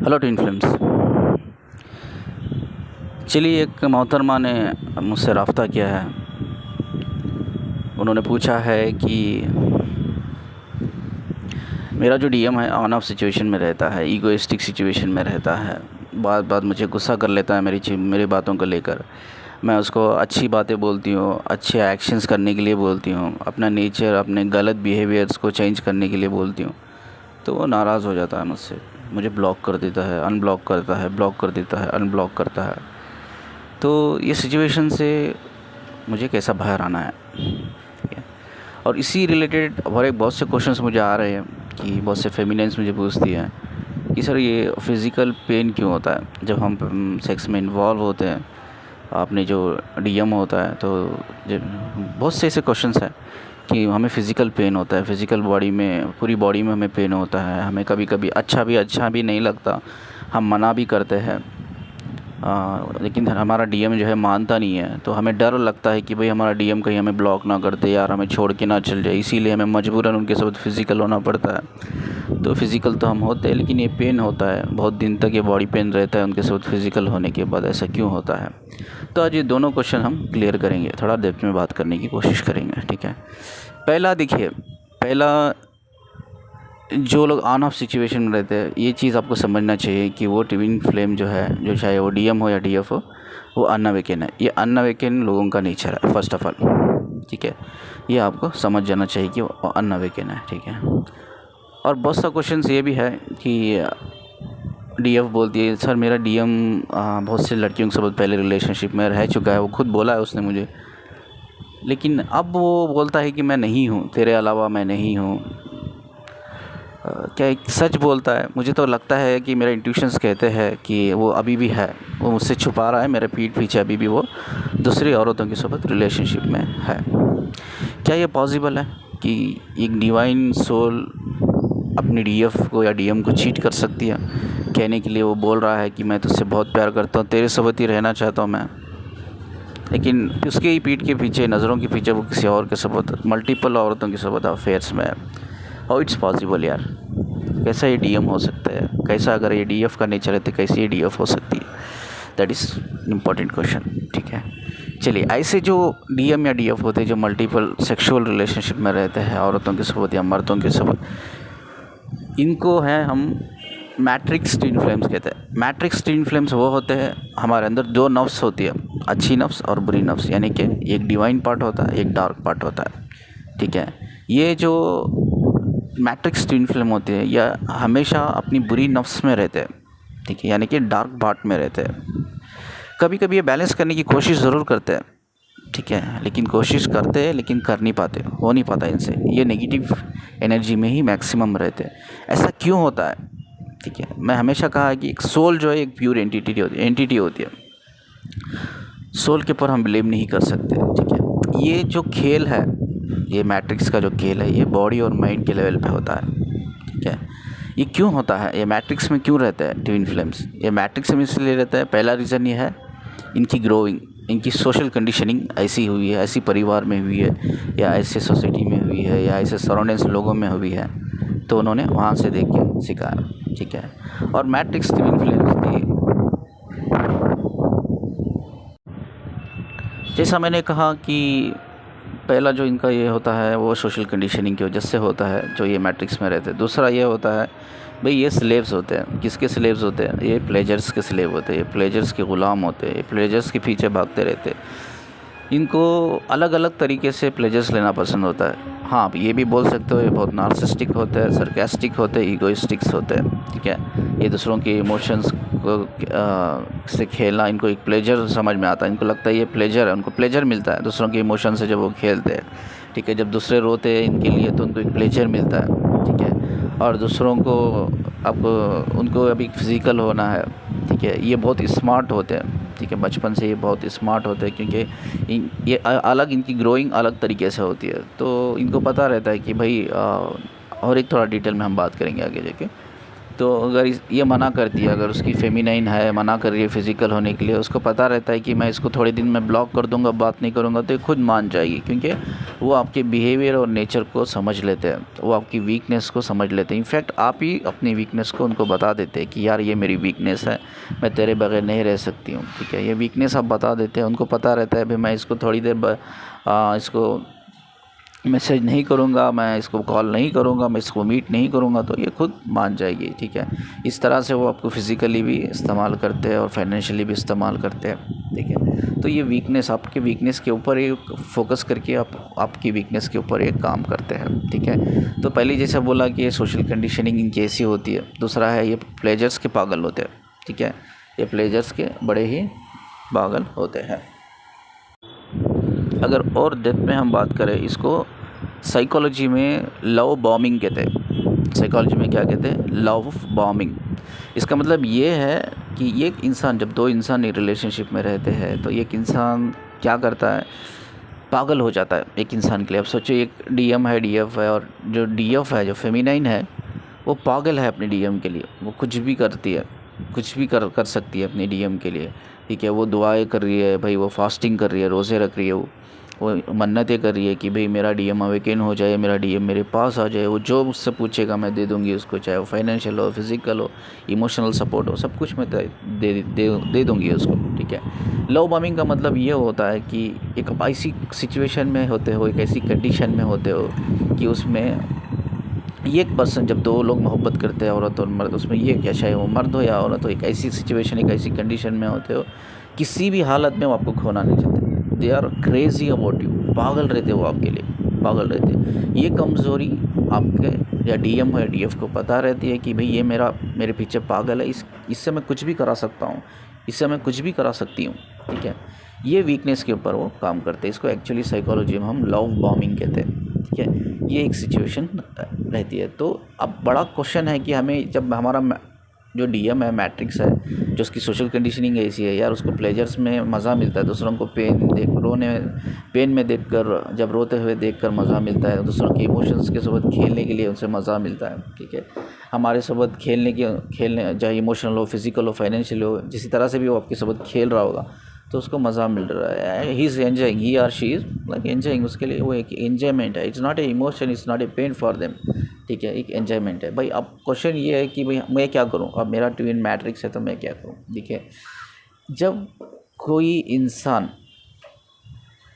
Hello twin films. चलिए, एक मोहतरमा ने मुझसे रब्ता किया है। उन्होंने पूछा है कि मेरा जो डीएम है ऑन ऑफ सिचुएशन में रहता है, ईगोइस्टिक सिचुएशन में रहता है, बात बात मुझे गुस्सा कर लेता है मेरी बातों को लेकर। मैं उसको अच्छी बातें बोलती हूँ, अच्छे एक्शंस करने के लिए बोलती हूँ, अपना नेचर, अपने गलत बिहेवियर्स को चेंज करने के लिए बोलती हूँ, तो वो नाराज़ हो जाता है मुझसे। मुझे ब्लॉक कर देता है, अनब्लॉक करता है, ब्लॉक कर देता है, अनब्लॉक करता है। तो ये सिचुएशन से मुझे कैसा बाहर आना है, ठीक है। और इसी रिलेटेड और एक बहुत से क्वेश्चंस मुझे आ रहे हैं कि बहुत से फेमिनिन्स मुझे पूछती हैं कि सर ये फ़िज़िकल पेन क्यों होता है जब हम सेक्स में इन्वॉल्व होते हैं। आपने जो डीएम होता है तो बहुत से ऐसे क्वेश्चंस हैं कि हमें फ़िज़िकल पेन होता है, फ़िज़िकल बॉडी में, पूरी बॉडी में हमें पेन होता है। हमें कभी कभी अच्छा भी नहीं लगता, हम मना भी करते हैं, लेकिन हमारा डीएम जो है मानता नहीं है। तो हमें डर लगता है कि भाई हमारा डीएम कहीं हमें ब्लॉक ना कर दे, यार हमें छोड़ के ना चल जाए, इसीलिए हमें मजबूरन उनके साथ फ़िज़िकल होना पड़ता है। तो फ़िज़िकल तो हम होते हैं, लेकिन ये पेन होता है, बहुत दिन तक ये बॉडी पेन रहता है उनके साथ फ़िज़िकल होने के बाद। ऐसा क्यों होता है? तो आज ये दोनों क्वेश्चन हम क्लियर करेंगे, थोड़ा डेप्थ में बात करने की कोशिश करेंगे, ठीक है। पहला देखिए, जो लोग ऑन ऑफ सिचुएशन में रहते हैं, ये चीज़ आपको समझना चाहिए कि वो ट्विन फ्लेम जो है, जो चाहे वो डीएम हो या डीएफ हो, वो अनअवेकन है। ये अनअवेकन लोगों का नेचर है, फर्स्ट ऑफ ऑल, ठीक है। ये आपको समझ जाना चाहिए कि वो अनअवेकन है, ठीक है। और बहुत सा क्वेश्चन ये भी है कि डीएफ बोलती है सर मेरा डीएम बहुत से लड़कियों के साथ पहले रिलेशनशिप में रह चुका है, वो खुद बोला है उसने मुझे, लेकिन अब वो बोलता है कि मैं नहीं हूँ, तेरे अलावा मैं नहीं हूँ। क्या एक सच बोलता है? मुझे तो लगता है कि मेरे इंट्यूशंस कहते हैं कि वो अभी भी है, वो मुझसे छुपा रहा है, मेरे पीठ पीछे अभी भी वो दूसरी औरतों के साथ रिलेशनशिप में है। क्या ये पॉसिबल है कि एक डिवाइन सोल अपने डीएफ को या डीएम को चीट कर सकती है? कहने के लिए वो बोल रहा है कि मैं तुझसे बहुत प्यार करता हूँ, तेरे साथ ही रहना चाहता हूँ मैं, लेकिन उसके ही पीठ के पीछे, नज़रों के पीछे वो किसी और के साथ, मल्टीपल औरतों के साथ अफेयर्स में है। हाउ इट्स पॉसिबल यार? कैसा ये डीएम हो सकता है? कैसा, अगर ये डीएफ का नेचर है तो कैसे ये डीएफ हो सकती है? दैट इज़ इम्पॉर्टेंट क्वेश्चन, ठीक है। चलिए, ऐसे जो डीएम या डीएफ होते हैं जो मल्टीपल सेक्सुअल रिलेशनशिप में रहते हैं औरतों के साथ या मर्दों के साथ, इनको हैं हम मैट्रिक्स ट्विन फ्लेम्स कहते हैं। मैट्रिक्स ट्विन फ्लेम्स वो होते हैं, हमारे अंदर दो नफ्स होती है, अच्छी नफ्स और बुरी नफ्स, यानी कि एक डिवाइन पार्ट होता है, एक डार्क पार्ट होता है, ठीक है। ये जो मैट्रिक्स ट्विन फ्लेम होते हैं या हमेशा अपनी बुरी नफ्स में रहते हैं, ठीक है, यानी कि डार्क पार्ट में रहते हैं। कभी कभी ये बैलेंस करने की कोशिश ज़रूर करते हैं, ठीक है, लेकिन कोशिश करते हैं लेकिन कर नहीं पाते, हो नहीं पाता इनसे। ये नेगेटिव एनर्जी में ही मैक्सिमम रहते हैं। ऐसा क्यों होता है? ठीक है, मैं हमेशा कहा है कि एक सोल जो है एक प्योर एंटिटी होती है। सोल के ऊपर हम ब्लेम नहीं कर सकते, ठीक है। ये जो खेल है, ये मैट्रिक्स का जो खेल है, ये बॉडी और माइंड के लेवल पे होता है, ठीक है। ये क्यों होता है? ये मैट्रिक्स में क्यों रहता है ट्विन फ्लेम्स? ये मैट्रिक्स में इसलिए रहता है, पहला रीज़न ये है इनकी ग्रोइंग, इनकी सोशल कंडीशनिंग ऐसी हुई है, ऐसी परिवार में हुई है, या ऐसे सोसाइटी में हुई है, या ऐसे सराउंडिंग्स लोगों में हुई है, तो उन्होंने वहाँ से देख के सिखाया, ठीक है। और मैट्रिक्स ट्विन फ्लेम्स की, जैसा मैंने कहा कि पहला जो इनका ये होता है वो सोशल कंडीशनिंग की वजह से होता है, जो ये मैट्रिक्स में रहते हैं। दूसरा ये होता है भाई, ये स्लेव्स होते हैं। किसके स्लेव्स होते हैं? ये प्लेजर्स के स्लेव होते हैं, ये प्लेजर्स के ग़ुलाम होते हैं, ये प्लेजर्स के पीछे भागते रहते हैं। इनको अलग अलग तरीके से प्लेजर्स लेना पसंद होता है। हाँ, आप ये भी बोल सकते हो ये बहुत नार्सिस्टिक होते हैं, सरकास्टिक होते हैं, ईगोइस्टिक्स होते हैं, ठीक है। ये दूसरों के इमोशंस को से खेलना इनको एक प्लेजर समझ में आता है। इनको लगता है ये प्लेजर है, उनको प्लेजर मिलता है दूसरों के इमोशन से जब वो खेलते हैं, ठीक है। जब दूसरे रोते हैं इनके लिए तो उनको एक प्लेजर मिलता है, ठीक है। और दूसरों को, अब उनको अभी फिज़िकल होना है, ठीक है। ये बहुत स्मार्ट होते हैं, ठीक है, बचपन से ये बहुत स्मार्ट होते हैं, क्योंकि ये अलग, इनकी ग्रोइंग अलग तरीके से होती है, तो इनको पता रहता है कि भाई और एक थोड़ा डिटेल में हम बात करेंगे आगे जाके तो अगर ये मना करती है, अगर उसकी फेमिनाइन है, मना कर रही है फिज़िकल होने के लिए, उसको पता रहता है कि मैं इसको थोड़े दिन में ब्लॉक कर दूंगा, बात नहीं करूंगा, तो ये खुद मान जाएगी, क्योंकि वो आपके बिहेवियर और नेचर को समझ लेते हैं, वो आपकी वीकनेस को समझ लेते हैं। इनफैक्ट आप ही अपनी वीकनेस को उनको बता देते हैं कि यार ये मेरी वीकनेस है, मैं तेरे बगैर नहीं रह सकती हूँ, ठीक है। ये वीकनेस आप बता देते हैं, उनको पता रहता है भाई मैं इसको थोड़ी देर इसको मैसेज नहीं करूँगा, मैं इसको कॉल नहीं करूँगा, मैं इसको मीट नहीं करूँगा, तो ये खुद मान जाएगी, ठीक है। इस तरह से वो आपको फ़िज़िकली भी इस्तेमाल करते हैं और फाइनेंशियली भी इस्तेमाल करते हैं, ठीक है। तो ये वीकनेस, आपके वीकनेस के ऊपर ही फोकस करके आपकी वीकनेस के ऊपर एक काम करते हैं, ठीक है। तो पहले जैसा बोला कि ये सोशल कंडीशनिंग इनकी ऐसी होती है। दूसरा है ये प्लेजर्स के पागल होते हैं, ठीक है। ये प्लेजर्स के बड़े ही पागल होते हैं। अगर और डेप्थ में हम बात करें, इसको साइकोलॉजी में लव बॉम्बिंग कहते हैं। साइकोलॉजी में क्या कहते हैं? Love bombing. इसका मतलब ये है कि एक इंसान, जब दो इंसान एक रिलेशनशिप में रहते हैं, तो एक इंसान क्या करता है, पागल हो जाता है एक इंसान के लिए। अब सोचो एक डीएम है, डीएफ है, और जो डीएफ है, जो फेमिनाइन है, वो पागल है अपने डीएम के लिए। वो कुछ भी करती है, कुछ भी कर सकती है अपने डीएम के लिए, ठीक है। वो दुआएं कर रही है भाई, वो फास्टिंग कर रही है, रोज़े रख रही है, वो मन्नतें कर रही है कि भाई मेरा डीएम अवेकन हो जाए, मेरा डीएम मेरे पास आ जाए, वो जो मुझसे पूछेगा मैं दे दूंगी उसको, चाहे वो फाइनेंशियल हो, फिज़िकल हो, इमोशनल सपोर्ट हो, सब कुछ मैं दे दूंगी उसको, ठीक है। लव बॉम्बिंग का मतलब ये होता है कि एक ऐसी सिचुएशन में होते हो, एक ऐसी कंडीशन में होते हो कि उसमें एक पर्सन, जब दो लोग मोहब्बत करते हैं, औरत और मर्द, उसमें ये क्या, चाहे वो मर्द हो या औरत हो, एक ऐसी सिचुएशन, एक ऐसी कंडीशन में होते हो, किसी भी हालत में वो आपको खोना नहीं चाहते। They are crazy about you, पागल रहते वो आपके लिए, पागल रहते। ये कमज़ोरी आपके या डीएम हो या डीएफ को पता रहती है कि भाई ये मेरे पीछे पागल है, इससे मैं कुछ भी करा सकता हूँ, इससे मैं कुछ भी करा सकती हूँ, ठीक है। ये वीकनेस के ऊपर वो काम करते हैं। इसको एक्चुअली साइकोलॉजी में हम लव बॉम्बिंग कहते हैं, ठीक है। ये एक सिचुएशन रहती है। तो अब बड़ा क्वेश्चन है कि हमें, जब हमारा जो डीएम है, मैट्रिक्स है, जो उसकी सोशल कंडीशनिंग ऐसी है, यार उसको प्लेजर्स में मज़ा मिलता है, दूसरों को पेन में देखकर, जब रोते हुए देखकर मज़ा मिलता है, दूसरों के इमोशंस के साथ खेलने के लिए उनसे मज़ा मिलता है, ठीक है। हमारे साथ खेलने चाहे इमोशनल हो, फिज़िकल हो, फाइनेंशियल हो, जिस तरह से भी वो आपके साथ खेल रहा होगा, तो उसको मज़ा मिल रहा है, he is enjoying, he or she is like enjoying, उसके लिए वो एक एंजॉयमेंट है। It's not a emotion, it's not a pain for them, ठीक है, एक एंजॉयमेंट है। भाई अब क्वेश्चन ये है कि भाई मैं क्या करूं, अब मेरा ट्विन मैट्रिक्स है तो मैं क्या करूं। देखिए, जब कोई इंसान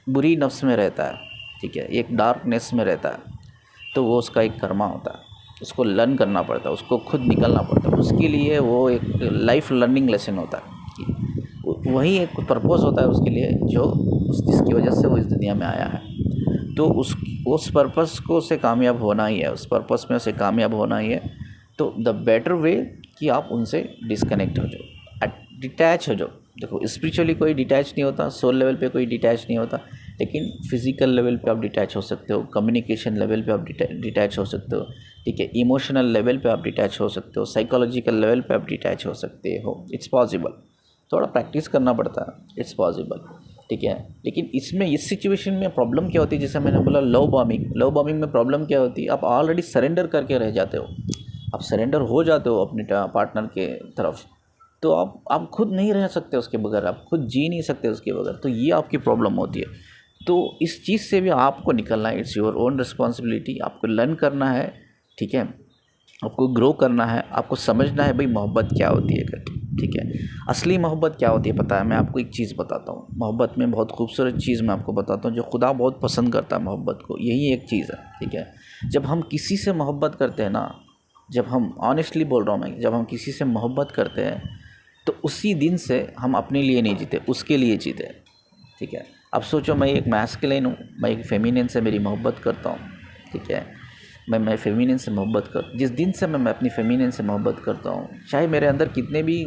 बुरी नफ्स में रहता है, ठीक है, एक डार्कनेस में रहता है, तो वो उसका एक कर्मा होता है, उसको लर्न करना पड़ता है, उसको खुद निकलना पड़ता है, उसके लिए वो एक लाइफ लर्निंग लेसन होता है, वही एक पर्पस होता है उसके लिए, जिसकी वजह से वो इस दुनिया में आया है। तो उस पर्पस को उसे कामयाब होना ही है, उस पर्पस में उसे कामयाब होना ही है। तो द बेटर वे कि आप उनसे डिस्कनेक्ट हो जाओ, डिटैच हो जाओ। देखो, स्पिरिचुअली कोई डिटैच नहीं होता, सोल लेवल पे कोई डिटैच नहीं होता, लेकिन फिज़िकल लेवल पे आप डिटैच हो सकते हो, कम्युनिकेशन लेवल पे आप डिटैच हो सकते हो, ठीक है, इमोशनल लेवल पे आप डिटैच हो सकते हो, साइकोलॉजिकल लेवल पे आप डिटैच हो सकते हो। इट्स पॉसिबल, थोड़ा प्रैक्टिस करना पड़ता है, इट्स पॉसिबल, ठीक है। लेकिन इसमें, इस सिचुएशन में प्रॉब्लम क्या होती है, जैसे मैंने बोला लव बॉम्बिंग में प्रॉब्लम क्या होती है, आप ऑलरेडी सरेंडर करके रह जाते हो, आप सरेंडर हो जाते हो अपने पार्टनर के तरफ, तो आप खुद नहीं रह सकते उसके बगैर, आप खुद जी नहीं सकते उसके बगैर, तो ये आपकी प्रॉब्लम होती है। तो इस चीज़ से भी आपको निकलना है, इट्स योर ओन रिस्पॉन्सिबिलिटी, आपको लर्न करना है, ठीक है, आपको ग्रो करना है, आपको समझना है भाई मोहब्बत क्या होती है करके, ठीक है। असली मोहब्बत क्या होती है पता है? मैं आपको एक चीज़ बताता हूँ, मोहब्बत में बहुत खूबसूरत चीज़ मैं आपको बताता हूँ, जो खुदा बहुत पसंद करता है मोहब्बत को, यही एक चीज़ है, ठीक है। जब हम किसी से मोहब्बत करते हैं ना, जब हम, ऑनेस्टली बोल रहा हूँ मैं, जब हम किसी से मोहब्बत करते हैं, तो उसी दिन से हम अपने लिए नहीं जीते, उसके लिए जीते, ठीक है। अब सोचो, मैं एक मैस्कुलिन हूँ, मैं एक फेमिनिन से मेरी मोहब्बत करता हूँ, ठीक है, मैं फेमिनिन से मोहब्बत कर, जिस दिन से मैं अपनी फेमिनिन से मोहब्बत करता हूँ, चाहे मेरे अंदर कितने भी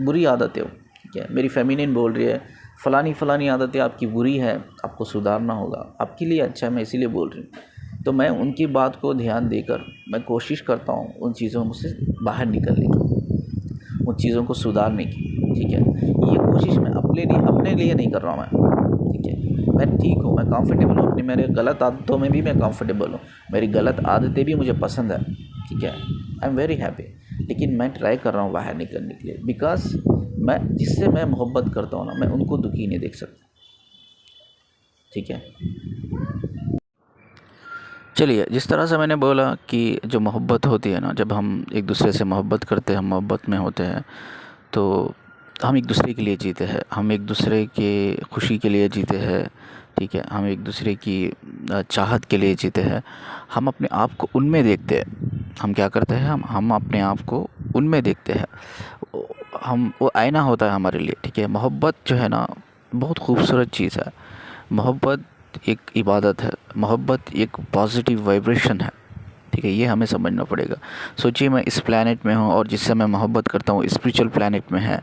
बुरी आदतें हो, ठीक है, मेरी फेमिनिन बोल रही है फ़लानी आदतें आपकी बुरी है, आपको सुधारना होगा, आपके लिए अच्छा है, मैं इसीलिए बोल रही हूँ, तो मैं उनकी बात को ध्यान देकर मैं कोशिश करता हूँ उन चीज़ों से बाहर निकलने की, उन चीज़ों को सुधारने की, ठीक है। ये कोशिश मैं अपने लिए नहीं कर रहा हूँ मैं, ठीक है। मैं ठीक हूँ, मैं कंफर्टेबल हूँ, अपनी मेरे गलत आदतों में भी मैं कंफर्टेबल हूँ, मेरी गलत आदतें भी मुझे पसंद है, ठीक है, आई एम वेरी हैप्पी। लेकिन मैं ट्राई कर रहा हूँ बाहर निकलने के लिए, बिकॉज मैं जिससे मैं मोहब्बत करता हूँ ना, मैं उनको दुखी नहीं देख सकता। ठीक है, चलिए, जिस तरह से मैंने बोला कि जो मोहब्बत होती है ना, जब हम एक दूसरे से मोहब्बत करते हैं, हम मोहब्बत में होते हैं, तो हम एक दूसरे के लिए जीते हैं, हम एक दूसरे के खुशी के लिए जीते हैं। ठीक है, हम एक दूसरे की चाहत के लिए जीते हैं। हम अपने आप को उनमें देखते हैं। हम क्या करते हैं, हम अपने आप को उनमें देखते हैं। हम वो आईना होता है हमारे लिए। ठीक है, मोहब्बत जो है ना, बहुत खूबसूरत चीज़ है। मोहब्बत एक इबादत है, मोहब्बत एक पॉजिटिव वाइब्रेशन है। ठीक है, ये हमें समझना पड़ेगा। सोचिए, मैं इस प्लैनेट में हूँ और जिससे मैं मोहब्बत करता हूँ स्पिरिचुअल प्लैनेट में है,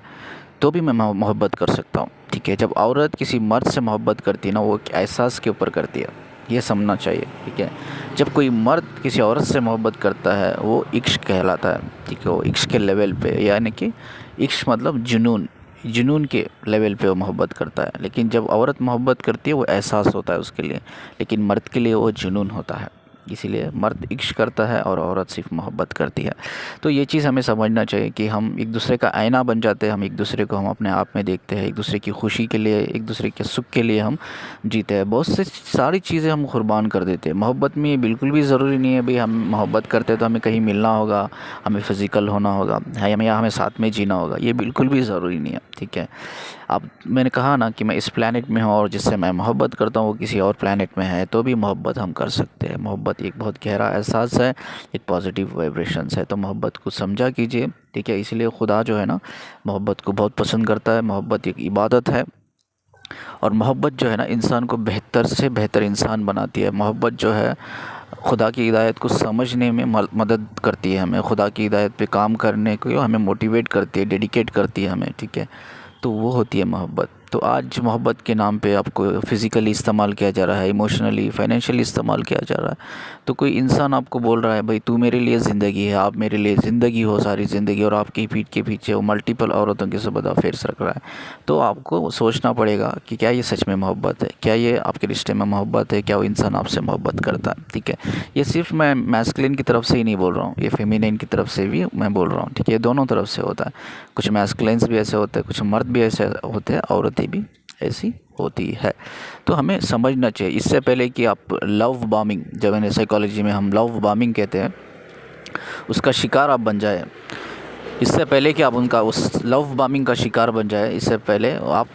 तो भी मैं मोहब्बत कर सकता हूँ। ठीक है, जब औरत किसी मर्द से मोहब्बत करती है ना, वो एक एहसास के ऊपर करती है, ये समझना चाहिए। ठीक है, जब कोई मर्द किसी औरत से मोहब्बत करता है, वो इश्क कहलाता है। ठीक है, वो इश्क के लेवल पे, यानी कि इश्क मतलब जुनून, जुनून के लेवल पे वो मोहब्बत करता है। लेकिन जब औरत मोहब्बत करती है, वो एहसास होता है उसके लिए, लेकिन मर्द के लिए वो जुनून होता है। इसीलिए मर्द इश्क करता है और औरत सिर्फ मोहब्बत करती है। तो ये चीज़ हमें समझना चाहिए कि हम एक दूसरे का आईना बन जाते हैं। हम एक दूसरे को हम अपने आप में देखते हैं, एक दूसरे की खुशी के लिए, एक दूसरे के सुख के लिए हम जीते हैं। बहुत से सारी चीज़ें हम कुर्बान कर देते हैं मोहब्बत में। ये बिल्कुल भी ज़रूरी नहीं है भाई हम मोहब्बत करते हैं तो हमें कहीं मिलना होगा, हमें फ़िज़िकल होना होगा, है या हमें साथ में जीना होगा, ये बिल्कुल भी ज़रूरी नहीं है। ठीक है, अब मैंने कहा ना कि मैं इस प्लैनेट में हूँ और जिससे मैं मोहब्बत करता हूँ वो किसी और प्लैनेट में है, तो भी मोहब्बत हम कर सकते हैं। मोहब्बत एक बहुत गहरा एहसास है, एक पॉजिटिव वाइब्रेशंस है। तो मोहब्बत को समझा कीजिए। ठीक है, इसलिए खुदा जो है ना, मोहब्बत को बहुत पसंद करता है। मोहब्बत एक इबादत है, और मोहब्बत जो है ना, इंसान को बेहतर से बेहतर इंसान बनाती है। मोहब्बत जो है, खुदा की हिदायत को समझने में मदद करती है हमें, खुदा की हिदायत पे काम करने को हमें मोटिवेट करती है, डेडिकेट करती है हमें। ठीक है, तो वो होती है मोहब्बत। तो आज मोहब्बत के नाम पे आपको फ़िज़िकली इस्तेमाल किया जा रहा है, इमोशनली, फाइनेंशियली इस्तेमाल किया जा रहा है। तो कोई इंसान आपको बोल रहा है भाई तू मेरे लिए ज़िंदगी है, आप मेरे लिए ज़िंदगी हो, सारी ज़िंदगी, और आपकी पीठ के पीछे वो मल्टीपल औरतों के साथ अफेयर्स रख रहा है, तो आपको सोचना पड़ेगा कि क्या ये सच में मोहब्बत है, क्या ये आपके रिश्ते में मोहब्बत है, क्या वो इंसान आपसे मोहब्बत करता है। ठीक है, ये सिर्फ मैं मैस्कुलिन की तरफ से ही नहीं बोल रहा हूँ, ये फेमिनिन की तरफ से भी मैं बोल रहा हूँ। ठीक है, ये दोनों तरफ से होता है। कुछ मैस्कुलिन्स भी ऐसे होते हैं, कुछ मर्द भी ऐसे होते हैं, औरतें भी ऐसी होती है। तो हमें समझना चाहिए इससे पहले कि आप लव बॉम्बिंग, जब मैंने साइकोलॉजी में हम लव बॉम्बिंग कहते हैं, उसका शिकार आप बन जाए, इससे पहले कि आप उनका उस लव बॉम्बिंग का शिकार बन जाए, इससे पहले आप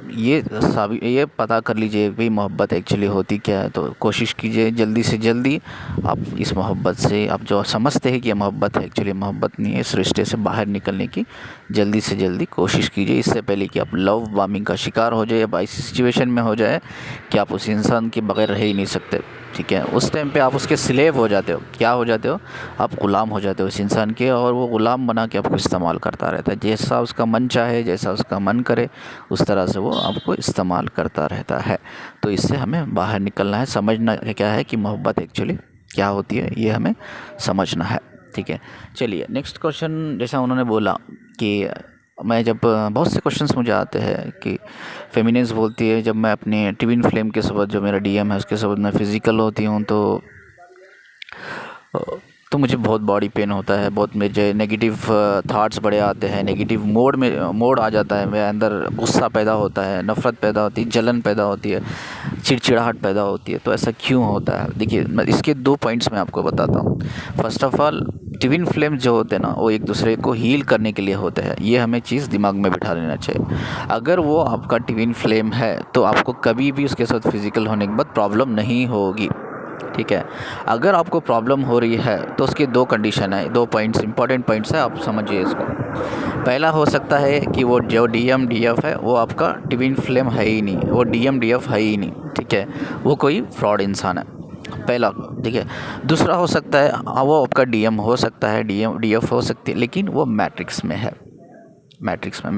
ये पता कर लीजिए भाई मोहब्बत एक्चुअली होती क्या है। तो कोशिश कीजिए जल्दी से जल्दी आप इस मोहब्बत से, आप जो समझते हैं कि ये मोहब्बत है, एक्चुअली मोहब्बत नहीं है, इस रिश्ते से बाहर निकलने की जल्दी से जल्दी कोशिश कीजिए, इससे पहले कि आप लव बॉम्बिंग का शिकार हो जाए, या ऐसी सिचुएशन में हो जाए कि आप उस इंसान के बगैर रह ही नहीं सकते। ठीक है, उस टाइम पे आप उसके स्लेव हो जाते हो। क्या हो जाते हो, आप ग़ुलाम हो जाते हो उस इंसान के, और वो ग़ुलाम बना के आपको इस्तेमाल करता रहता है। जैसा उसका मन चाहे, जैसा उसका मन करे, उस तरह से वो आपको इस्तेमाल करता रहता है। तो इससे हमें बाहर निकलना है, समझना क्या है कि मोहब्बत एक्चुअली क्या होती है, ये हमें समझना है। ठीक है, चलिए नेक्स्ट क्वेश्चन। जैसा उन्होंने बोला कि मैं जब बहुत से क्वेश्चंस मुझे आते हैं कि फेमिनिन्स बोलती है जब मैं अपने ट्विन फ्लेम के साथ, जो मेरा डीएम है उसके साथ मैं फ़िज़िकल होती हूँ, तो मुझे बहुत बॉडी पेन होता है, बहुत मुझे नेगेटिव थाट्स बड़े आते हैं, नेगेटिव मोड आ जाता है, मेरे अंदर गुस्सा पैदा होता है, नफ़रत पैदा होती है, जलन पैदा होती है, चिड़चिड़ाहट पैदा होती है। तो ऐसा क्यों होता है? देखिए, मैं इसके 2 पॉइंट्स मैं आपको बताता हूँ। First of all, twin flame जो होते हैं ना, वो एक दूसरे को हील करने के लिए होते हैं। ये हमें चीज़ दिमाग में बिठा लेना चाहिए। अगर वो आपका ट्विन फ्लेम है तो आपको कभी भी उसके साथ फ़िज़िकल होने के बाद प्रॉब्लम नहीं होगी। ठीक है, अगर आपको प्रॉब्लम हो रही है तो उसकी 2 कंडीशन है, 2 पॉइंट्स, इंपॉर्टेंट पॉइंट्स है, आप समझिए इसको। पहला हो सकता है कि वो जो डीएम डीएफ है वो आपका ट्विन फ्लेम है ही नहीं, वो डीएम डीएफ है ही नहीं। ठीक है, वो कोई फ्रॉड इंसान है, पहला। ठीक है, दूसरा हो सकता है वो आपका डीएम हो सकता है, डीएम डीएफ हो सकती है, लेकिन वो मैट्रिक्स में है, मैट्रिक्स में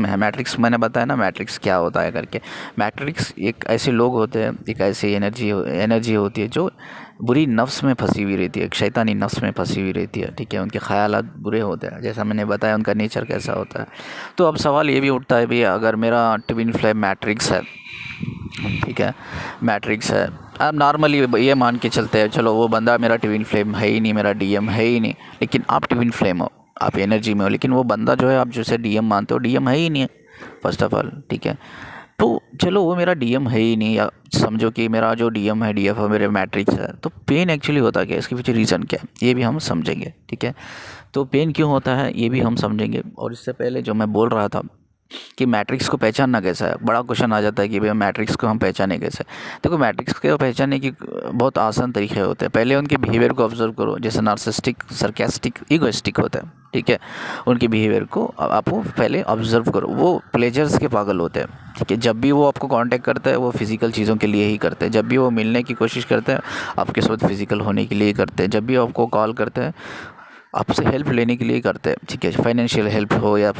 है। मैट्रिक्स मैंने बताया ना मैट्रिक्स क्या होता है करके। मैट्रिक्स एक ऐसे लोग होते हैं, एक ऐसी एनर्जी होती है जो बुरी नफ्स में फंसी हुई रहती है, एक शैतानी नफ्स में फंसी हुई रहती है। ठीक है, उनके ख़यालात बुरे होते हैं, जैसा मैंने बताया उनका नेचर कैसा होता है। तो अब सवाल ये भी उठता है, भैया अगर मेरा ट्विन फ्लेम मैट्रिक्स है, ठीक है, मैट्रिक्स है, अब नॉर्मली ये मान के चलते हैं, चलो वो बंदा मेरा ट्विन फ्लेम है ही नहीं, मेरा डीएम है ही नहीं, लेकिन आप ट्विन फ्लेम हो। आप एनर्जी में हो, लेकिन वो बंदा जो है आप जैसे डीएम मानते हो, डीएम है ही नहीं है फर्स्ट ऑफ ऑल, ठीक है। तो चलो वो मेरा डीएम है ही नहीं, या समझो कि मेरा जो डीएम है, डीएफ है, मेरे मैट्रिक्स है, तो पेन एक्चुअली होता क्या है, इसके पीछे रीज़न क्या है, ये भी हम समझेंगे, ठीक है। तो पेन क्यों होता है ये भी हम समझेंगे। और इससे पहले जो मैं बोल रहा था कि मैट्रिक्स को पहचानना कैसा है, बड़ा क्वेश्चन आ जाता है कि भैया मैट्रिक्स को हम पहचाने कैसे। देखो मैट्रिक्स को पहचानने की बहुत आसान तरीके होते हैं। पहले उनके बिहेवियर को ऑब्जर्व करो, जैसे नार्सिसिस्टिक, सरकास्टिक, ईगोइस्टिक होता है, ठीक है। उनके बिहेवियर को आपको पहले ऑब्जर्व करो। वो प्लेजर्स के पागल होते हैं, ठीक है। जब भी वो आपको कांटेक्ट करता है वो फिजिकल चीज़ों के लिए ही करते हैं। जब भी वो मिलने की कोशिश करते हैं आपके साथ फिजिकल होने के लिए ही करते हैं। जब भी आपको कॉल करते हैं आपसे हेल्प लेने के लिए करते हैं, ठीक है। फाइनेंशियल हेल्प हो या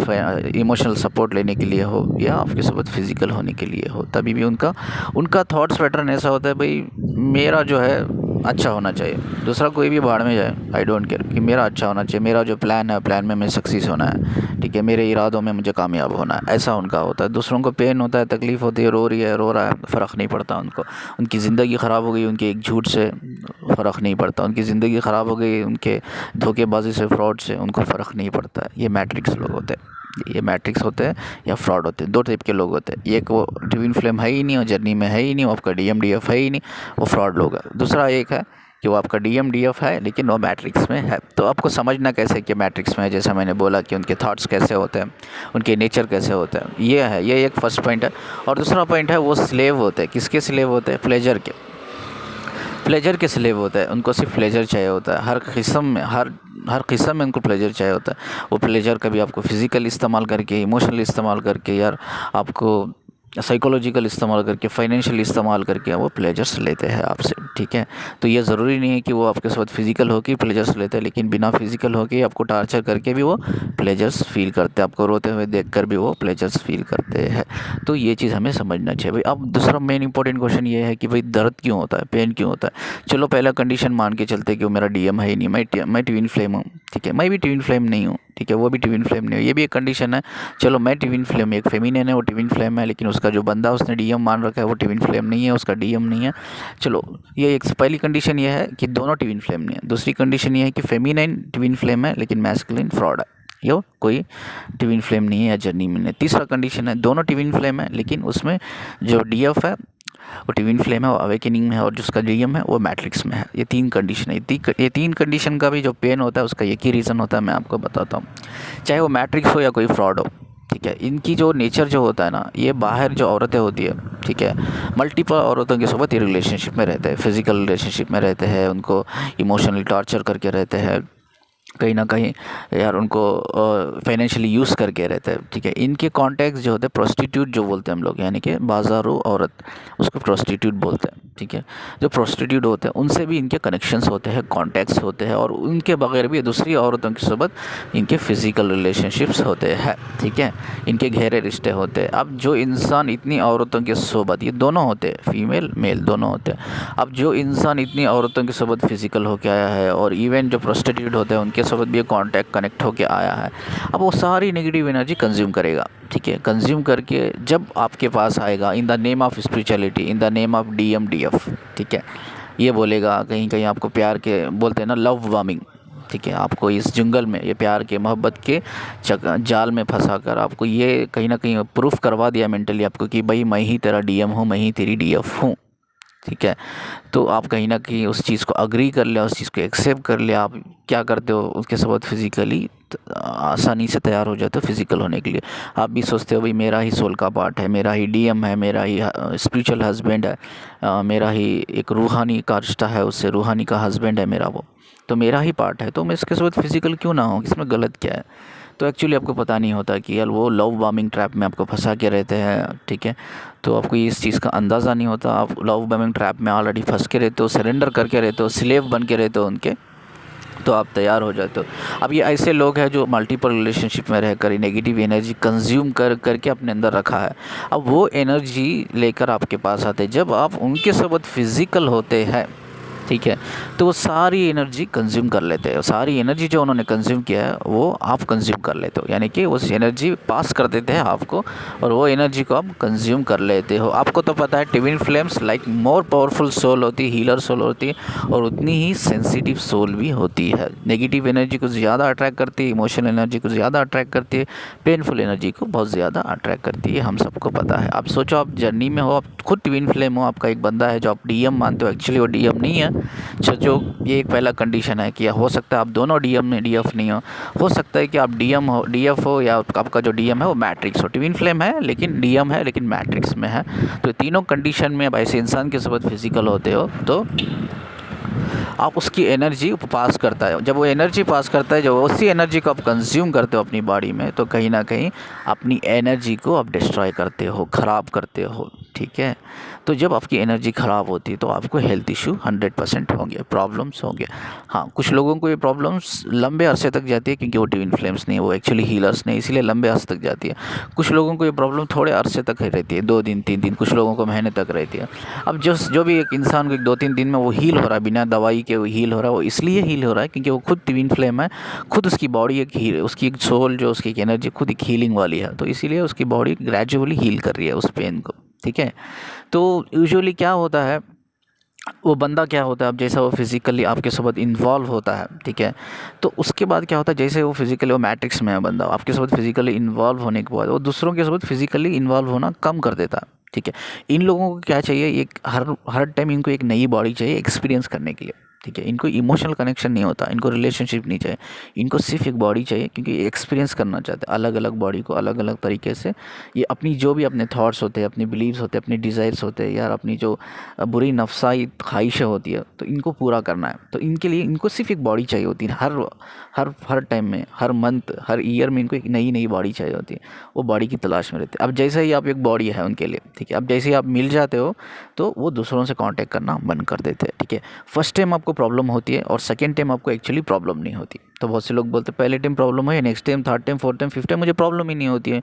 इमोशनल सपोर्ट लेने के लिए हो या आपके साथ फिजिकल होने के लिए हो, तभी भी उनका थॉट्स पैटर्न ऐसा होता है, भाई मेरा जो है अच्छा होना चाहिए, दूसरा कोई भी बाहर में जाए, आई डोंट केयर, कि मेरा अच्छा होना चाहिए, मेरा जो प्लान है प्लान में मैं सक्सेस होना है, ठीक है, मेरे इरादों में मुझे कामयाब होना है, ऐसा उनका होता है। दूसरों को पेन होता है, तकलीफ़ होती है, रो रही है, रो रहा है, फ़र्क नहीं पड़ता उनको। उनकी ज़िंदगी ख़राब हो गई उनके एक झूठ से, फ़र्क नहीं पड़ता। उनकी ज़िंदगी ख़राब हो गई उनके धोखेबाजी से, फ्रॉड से, उनको फ़र्क नहीं पड़ता है। ये मैट्रिक्स लोग होते हैं, ये मैट्रिक्स होते हैं या फ्रॉड होते हैं। दो टाइप के लोग होते हैं, एक वो ट्विन फ्लेम है ही नहीं और जर्नी में है ही नहीं, वो आपका डीएम डीएफ है ही नहीं, वो फ्रॉड लोग है। दूसरा एक है कि वो आपका डीएम डीएफ है लेकिन वो मैट्रिक्स में है। तो आपको समझना कैसे कि मैट्रिक्स में है, जैसा मैंने बोला कि उनके थॉट्स कैसे होते हैं, उनके नेचर कैसे होते हैं, ये है, ये एक फर्स्ट पॉइंट है। और दूसरा पॉइंट है वो स्लेव होते हैं। किसके स्लेव होते हैं? प्लेजर के, प्लेजर के स्लेव होता है। उनको सिर्फ प्लेजर चाहिए होता है, हर किस्म में उनको प्लेजर चाहिए होता है। वो प्लेजर कभी आपको फिज़िकल इस्तेमाल करके, इमोशनल इस्तेमाल करके, यार आपको साइकोलॉजिकल इस्तेमाल करके, फाइनेंशियल इस्तेमाल करके वो प्लेजर्स लेते हैं आपसे, ठीक है। तो ये ज़रूरी नहीं है कि वो आपके साथ फिज़िकल हो के प्लेजर्स लेते हैं, लेकिन बिना फिज़िकल हो के आपको टार्चर करके भी वो प्लेजर्स फील करते हैं, आपको रोते हुए देखकर भी वो प्लेजर्स फील करते हैं। तो ये चीज़ हमें समझना चाहिए भाई। अब दूसरा मेन इंपॉर्टेंट क्वेश्चन ये है कि भाई दर्द क्यों होता है, पेन क्यों होता है। चलो पहला कंडीशन मान के चलते हैं कि वो मेरा डीएम है ही नहीं, मैं ट्विन फ्लेम हूँ, ठीक है। मैं भी ट्विन फ्लेम नहीं हूँ, ठीक है, वो भी ट्विन फ्लेम नहीं है, ये भी एक कंडीशन है। चलो मैं ट्विन फ्लेम, एक फेमिनिन है वो ट्विन फ्लेम है, लेकिन उसका जो बंदा उसने डीएम मान रखा है वो ट्विन फ्लेम नहीं है, उसका डीएम नहीं है। चलो ये एक पहली कंडीशन ये है कि दोनों ट्विन फ्लेम नहीं है। दूसरी कंडीशन ये है कि फेमिनाइन ट्विन फ्लेम है लेकिन मैस्कुलिन फ्रॉड है, यो कोई ट्विन फ्लेम नहीं है या जर्नी में नहीं। तीसरा कंडीशन है दोनों ट्विन फ्लेम है लेकिन उसमें जो डीएफ है वो ट्विन फ्लेम है, वो अवेकनिंग में है, और जिसका डीएम है वो मैट्रिक्स में है। ये तीन कंडीशन है। ये तीन कंडीशन का भी जो पेन होता है उसका एक ही रीज़न होता है, मैं आपको बताता हूँ। चाहे वो मैट्रिक्स हो या कोई फ्रॉड हो, ठीक है। इनकी जो नेचर जो होता है ना, ये बाहर जो औरतें होती है, ठीक है, मल्टीपल औरतों के साथ ये रिलेशनशिप में रहते हैं, फिजिकल रिलेशनशिप में रहते हैं, उनको इमोशनली टॉर्चर करके रहते हैं, कहीं ना कहीं यार उनको फाइनेंशियली यूज़ करके रहते हैं, ठीक है। इनके कॉन्टैक्ट्स जो होते हैं प्रोस्टिट्यूट जो बोलते हैं हम लोग, यानी कि बाजारू औरत, उसको प्रोस्टिट्यूट बोलते हैं, ठीक है। जो प्रोस्टिट्यूट होते हैं उनसे भी इनके कनेक्शंस होते हैं, कॉन्टैक्ट्स होते हैं, और उनके बगैर भी दूसरी औरतों के साथ इनके फिज़िकल रिलेशनशिप्स होते हैं, ठीक है। इनके गहरे रिश्ते होते हैं। अब जो इंसान इतनी औरतों के सोबत, ये दोनों होते हैं, फीमेल मेल दोनों होते हैं। अब जो इंसान इतनी औरतों के सोबत फिज़िकल होके आया है, और इवन जो प्रोस्टिट्यूट होते हैं उनके साथ भी कांटेक्ट कनेक्ट होके आया है, अब वो सारी नेगेटिव एनर्जी कंज्यूम करेगा, ठीक है। कंज्यूम करके जब आपके पास आएगा in the name of spirituality, in the name of DM DF, ठीक है, ये बोलेगा कहीं कहीं आपको प्यार के बोलते हैं ना, लव बॉम्बिंग, ठीक है। आपको इस जंगल में ये प्यार के मोहब्बत के जाल में फंसा कर आपको ये कहीं ना कहीं प्रूफ करवा दिया मेंटली आपको कि भाई मैं ही तेरा डीएम हूँ, मैं ही तेरी डीएफ हूँ, ठीक है। तो आप कहीं ना कहीं उस चीज़ को अग्री कर लिया, उस चीज़ को एक्सेप्ट कर लिया। आप क्या करते हो उसके साथ फिज़िकली आसानी से तैयार हो जाते हो फिज़िकल होने के लिए। आप भी सोचते हो भाई मेरा ही सोल का पार्ट है, मेरा ही डीएम है, मेरा ही स्पिरिचुअल हस्बैंड है, मेरा ही एक रूहानी का रिश्ता है, उससे रूहानी का हस्बैंड है मेरा, वो तो मेरा ही पार्ट है, तो मैं इसके साथ फिज़िकल क्यों ना हो, इसमें गलत क्या है। तो एक्चुअली आपको पता नहीं होता कि यार वो लव बॉम्बिंग ट्रैप में आपको फंसा के रहते हैं, ठीक है। तो आपको इस चीज़ का अंदाज़ा नहीं होता, आप लव बॉम्बिंग ट्रैप में ऑलरेडी फंस के रहते हो, सरेंडर करके रहते हो, स्लेव बन के रहते हो उनके, तो आप तैयार हो जाते हो। अब ये ऐसे लोग हैं जो मल्टीपल रिलेशनशिप में रहकर नेगेटिव एनर्जी कंज्यूम करके अपने अंदर रखा है। अब वो एनर्जी लेकर आपके पास आते हैं, जब आप उनके साथ फिज़िकल होते हैं, ठीक है। तो वो सारी एनर्जी कंज्यूम कर लेते हैं, सारी एनर्जी जो उन्होंने कंज्यूम किया है वो आप कंज्यूम कर लेते हो, यानी कि उस एनर्जी पास कर देते हैं आपको और वो एनर्जी को आप कंज्यूम कर लेते हो। आपको तो पता है twin flames like more powerful soul होती है, हीलर सोल होती है और उतनी ही सेंसिटिव सोल भी होती है। नेगेटिव एनर्जी को ज़्यादा अट्रैक्ट करती है, इमोशनल एनर्जी को ज़्यादा अट्रैक्ट करती है, पेनफुल एनर्जी को बहुत ज़्यादा अट्रैक्ट करती है, हम सबको पता है। आप सोचो आप जर्नी में हो, आप खुद ट्विन फ्लेम हो, आपका एक बंदा है जो आप डीएम मानते हो, एक्चुअली वो डीएम नहीं है। जो ये एक पहला कंडीशन है कि हो सकता है आप दोनों डीएम में डीएफ नहीं हो सकता है कि आप डीएम हो, डीएफ हो, या आपका जो डीएम है वो मैट्रिक्स हो। ट्विन फ्लेम है लेकिन डीएम है लेकिन मैट्रिक्स में है। तो तीनों कंडीशन में अब ऐसे इंसान के साथ फिजिकल होते हो तो आप उसकी एनर्जी पास करता है। जब वो एनर्जी पास करता है, जब उसी एनर्जी को आप कंज्यूम करते हो अपनी बॉडी में, तो कहीं ना कहीं अपनी एनर्जी को आप डिस्ट्रॉय करते हो, ख़राब करते हो। ठीक है। तो जब आपकी एनर्जी ख़राब होती है तो आपको हेल्थ इशू 100% होंगे, प्रॉब्लम्स होंगे। हाँ, कुछ लोगों को ये प्रॉब्लम्स लंबे अरसे तक जाती है क्योंकि वो ट्विन फ्लेम्स नहीं है, वो एक्चुअली हीलर्स नहीं, इसीलिए लंबे अरसे तक जाती है। कुछ लोगों को ये प्रॉब्लम थोड़े अरसे तक रहती है, 2 दिन 3 दिन, कुछ लोगों को महीने तक रहती है। अब जो भी एक इंसान को 2-3 दिन में वो हील हो रहा है, बिना दवाई के वो हील हो रहा है, वो इसलिए हील हो रहा है क्योंकि वो खुद ट्विन फ्लेम है, खुद उसकी बॉडी एक हील, उसकी एक सोल जो उसकी एक एनर्जी खुद एक हीलिंग वाली है, तो इसीलिए उसकी बॉडी ग्रेजुअली हील कर रही है उस पेन को। ठीक है। तो यूजुअली क्या होता है, वो बंदा क्या होता है, अब जैसा वो फिज़िकली आपके साथ इन्वॉल्व होता है, ठीक है, तो उसके बाद क्या होता है, जैसे वो फिज़िकली वो मैट्रिक्स में है बंदा, आपके साथ फिज़िकली इन्वॉल्व होने के बाद वो दूसरों के साथ फिज़िकली इन्वॉल्व होना कम कर देता है। ठीक है। इन लोगों को क्या चाहिए, एक हर टाइम इनको एक नई बॉडी चाहिए एक्सपीरियंस करने के लिए। ठीक है। इनको इमोशनल कनेक्शन नहीं होता, इनको रिलेशनशिप नहीं चाहिए, इनको सिर्फ एक बॉडी चाहिए क्योंकि एक्सपीरियंस करना चाहते हैं अलग अलग बॉडी को, अलग अलग तरीके से। ये अपनी जो भी अपने थॉट्स होते हैं, अपने बिलीव्स होते हैं, अपने डिज़ायर्स होते हैं, यार अपनी जो बुरी नफ्साई ख्वाहिशें होती है, तो इनको पूरा करना है। तो इनके लिए इनको सिर्फ एक बॉडी चाहिए होती है, हर टाइम में, हर मंथ, हर ईयर में इनको एक नई नई बॉडी चाहिए होती है। वो बॉडी की तलाश में रहते हैं। अब जैसे ही आप एक बॉडी है उनके लिए, ठीक है, अब जैसे ही आप मिल जाते हो तो वो दूसरों से कांटेक्ट करना बंद कर देते हैं। ठीक है। फर्स्ट टाइम आपको प्रॉब्लम होती है और सेकेंड टाइम आपको एक्चुअली प्रॉब्लम नहीं होती। तो बहुत से लोग बोलते हैं पहले टाइम प्रॉब्लम है, next time, third time, fourth time, fifth time मुझे प्रॉब्लम ही नहीं होती है।